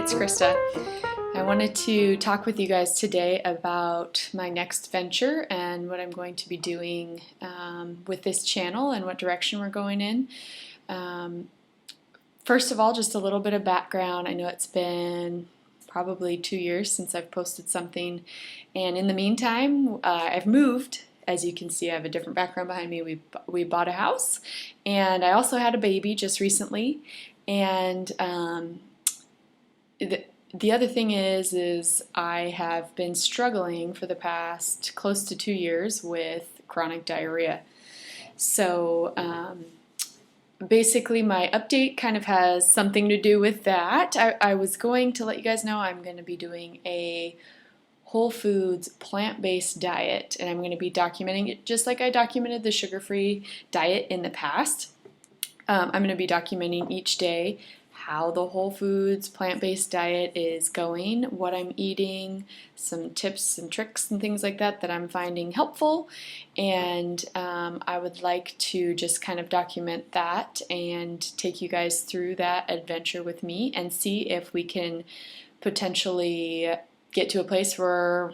it's Krista. I wanted to talk with you guys today about my next venture and what I'm going to be doing with this channel and what direction we're going in. First of all, just a little bit of background. I know it's been probably 2 years since I've posted something, and in the meantime, I've moved. As you can see, I have a different background behind me. We bought a house, and I also had a baby just recently. And the other thing is I have been struggling for the past close to 2 years with chronic diarrhea. So basically my update kind of has something to do with that. I was going to let you guys know I'm going to be doing a whole foods plant-based diet, and I'm going to be documenting it just like I documented the sugar-free diet in the past. I'm going to be documenting each day how the whole foods plant-based diet is going, what I'm eating, some tips and tricks and things like that I'm finding helpful, and I would like to just kind of document that and take you guys through that adventure with me and see if we can potentially get to a place where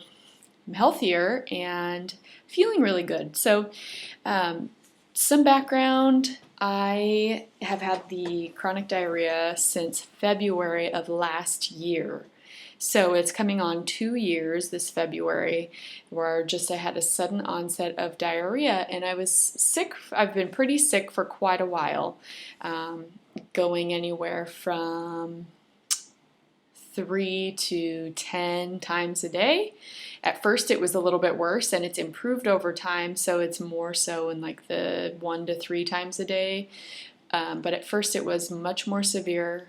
I'm healthier and feeling really good. So some background. I have had the chronic diarrhea since February of last year. So it's coming on 2 years this February where I had a sudden onset of diarrhea, and I was sick. I've been pretty sick for quite a while, going anywhere from 3 to 10 times a day. At first it was a little bit worse, and it's improved over time, so it's more so in like the 1 to 3 times a day. But at first it was much more severe,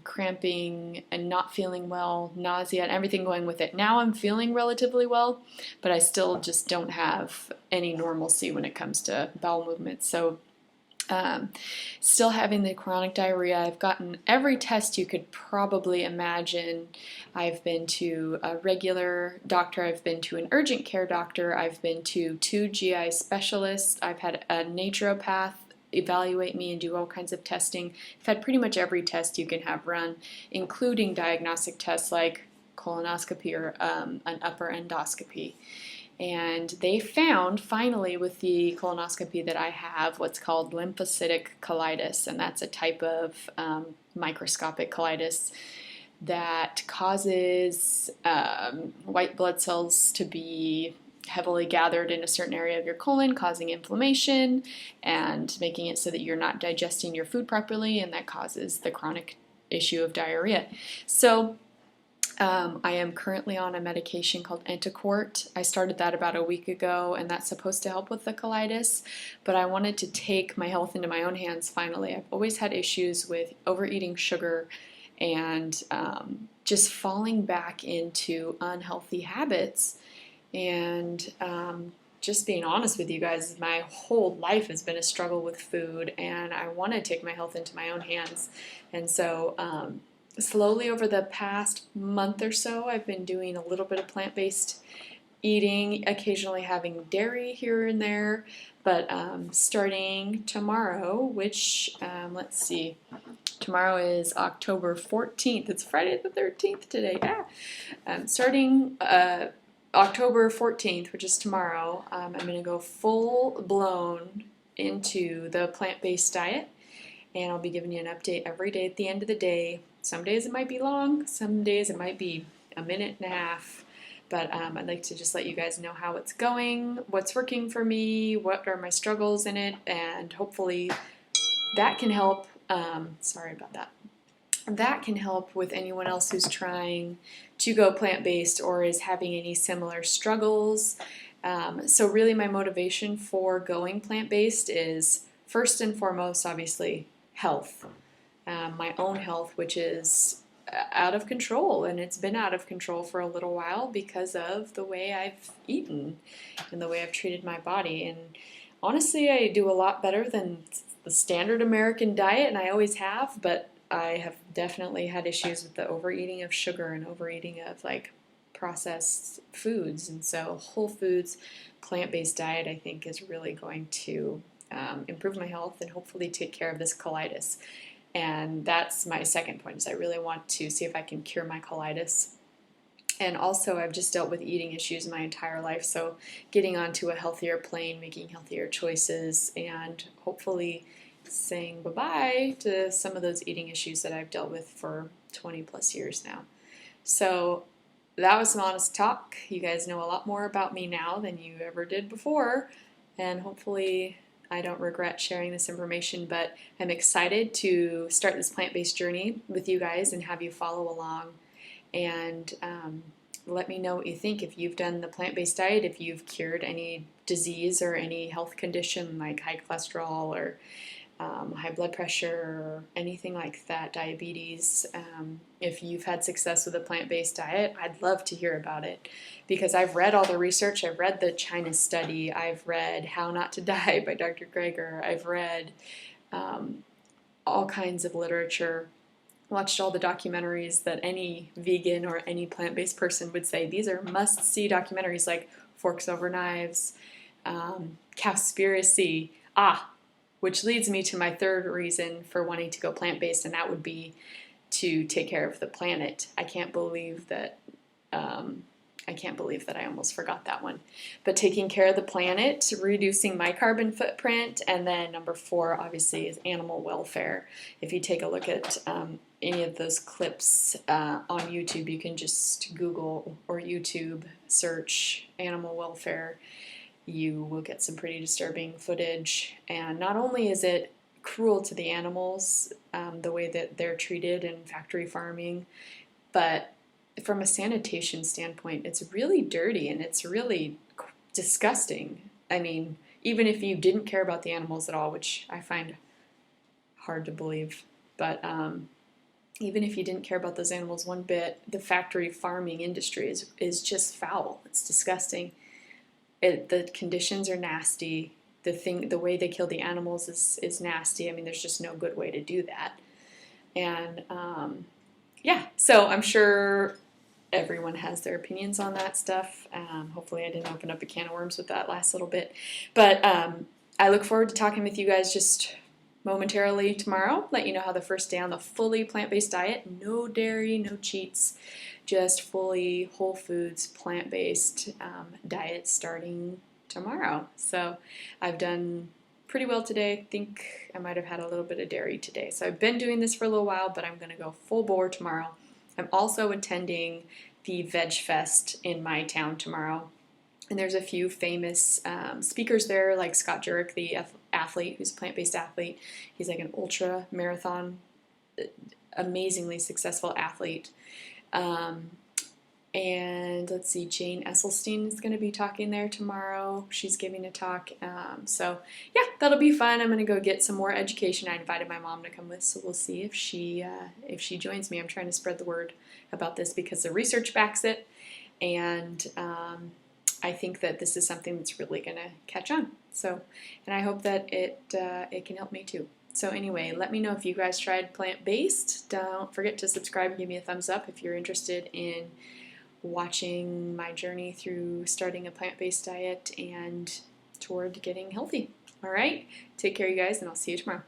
cramping and not feeling well, nausea, and everything going with it. Now I'm feeling relatively well, but I still just don't have any normalcy when it comes to bowel movements. So still having the chronic diarrhea. I've gotten every test you could probably imagine. I've been to a regular doctor, I've been to an urgent care doctor, I've been to 2 GI specialists, I've had a naturopath evaluate me and do all kinds of testing. I've had pretty much every test you can have run, including diagnostic tests like colonoscopy or an upper endoscopy. And they found, finally, with the colonoscopy that I have what's called lymphocytic colitis, and that's a type of microscopic colitis that causes white blood cells to be heavily gathered in a certain area of your colon, causing inflammation and making it so that you're not digesting your food properly, and that causes the chronic issue of diarrhea. So I am currently on a medication called Entocort. I started that about a week ago, and that's supposed to help with the colitis, but I wanted to take my health into my own hands finally. I've always had issues with overeating sugar and just falling back into unhealthy habits. And just being honest with you guys, my whole life has been a struggle with food, and I want to take my health into my own hands. And so slowly over the past month or so, I've been doing a little bit of plant-based eating, occasionally having dairy here and there, but starting tomorrow, which, let's see, tomorrow is October 14th. It's Friday the 13th today. Starting October 14th, which is tomorrow, I'm going to go full-blown into the plant-based diet, and I'll be giving you an update every day at the end of the day. Some days it might be long, some days it might be a minute and a half, but I'd like to just let you guys know how it's going, what's working for me, what are my struggles in it, and hopefully that can help. Sorry about that. That can help with anyone else who's trying to go plant-based or is having any similar struggles. So really my motivation for going plant-based is first and foremost, obviously, health. My own health, which is out of control, and it's been out of control for a little while because of the way I've eaten and the way I've treated my body. And honestly, I do a lot better than the standard American diet, and I always have, but I have definitely had issues with the overeating of sugar and overeating of like processed foods. And so whole foods, plant-based diet, I think, is really going to improve my health and hopefully take care of this colitis. And that's my second point, is I really want to see if I can cure my colitis. And also, I've just dealt with eating issues my entire life, so getting onto a healthier plane, making healthier choices, and hopefully saying bye-bye to some of those eating issues that I've dealt with for 20 plus years now. So that was some honest talk. You guys know a lot more about me now than you ever did before, and hopefully I don't regret sharing this information, but I'm excited to start this plant-based journey with you guys and have you follow along. And let me know what you think. If you've done the plant-based diet, if you've cured any disease or any health condition like high cholesterol or high blood pressure or anything like that, diabetes. If you've had success with a plant-based diet, I'd love to hear about it, because I've read all the research. I've read the China study. I've read How Not to Die by Dr. Greger. I've read all kinds of literature, watched all the documentaries that any vegan or any plant-based person would say these are must-see documentaries, like Forks Over Knives, Cowspiracy, which leads me to my third reason for wanting to go plant-based, and that would be to take care of the planet. I can't believe that I almost forgot that one. But taking care of the planet, reducing my carbon footprint, and then number 4, obviously, is animal welfare. If you take a look at any of those clips on YouTube, you can just Google or YouTube search animal welfare. You will get some pretty disturbing footage. And not only is it cruel to the animals, the way that they're treated in factory farming, but from a sanitation standpoint, it's really dirty and it's really disgusting. I mean, even if you didn't care about the animals at all, which I find hard to believe, but even if you didn't care about those animals one bit, the factory farming industry is just foul. It's disgusting. The conditions are nasty. The way they kill the animals is nasty. I mean, there's just no good way to do that. And so I'm sure everyone has their opinions on that stuff. Hopefully I didn't open up a can of worms with that last little bit. But I look forward to talking with you guys just momentarily tomorrow. Let you know how the first day on the fully plant-based diet, no dairy, no cheats, just fully whole foods, plant-based diet starting tomorrow. So I've done pretty well today. I think I might have had a little bit of dairy today. So I've been doing this for a little while, but I'm going to go full bore tomorrow. I'm also attending the Veg Fest in my town tomorrow. And there's a few famous speakers there, like Scott Jurek, the athlete, who's a plant-based athlete. He's like an ultra marathon, amazingly successful athlete. And let's see, Jane Esselstyn is going to be talking there tomorrow. She's giving a talk. So yeah, that'll be fun. I'm going to go get some more education. I invited my mom to come with, so we'll see if she joins me. I'm trying to spread the word about this because the research backs it, and I think that this is something that's really going to catch on. So, and I hope that it can help me too. So anyway, let me know if you guys tried plant-based. Don't forget to subscribe and give me a thumbs up if you're interested in watching my journey through starting a plant-based diet and toward getting healthy. All right, take care, you guys, and I'll see you tomorrow.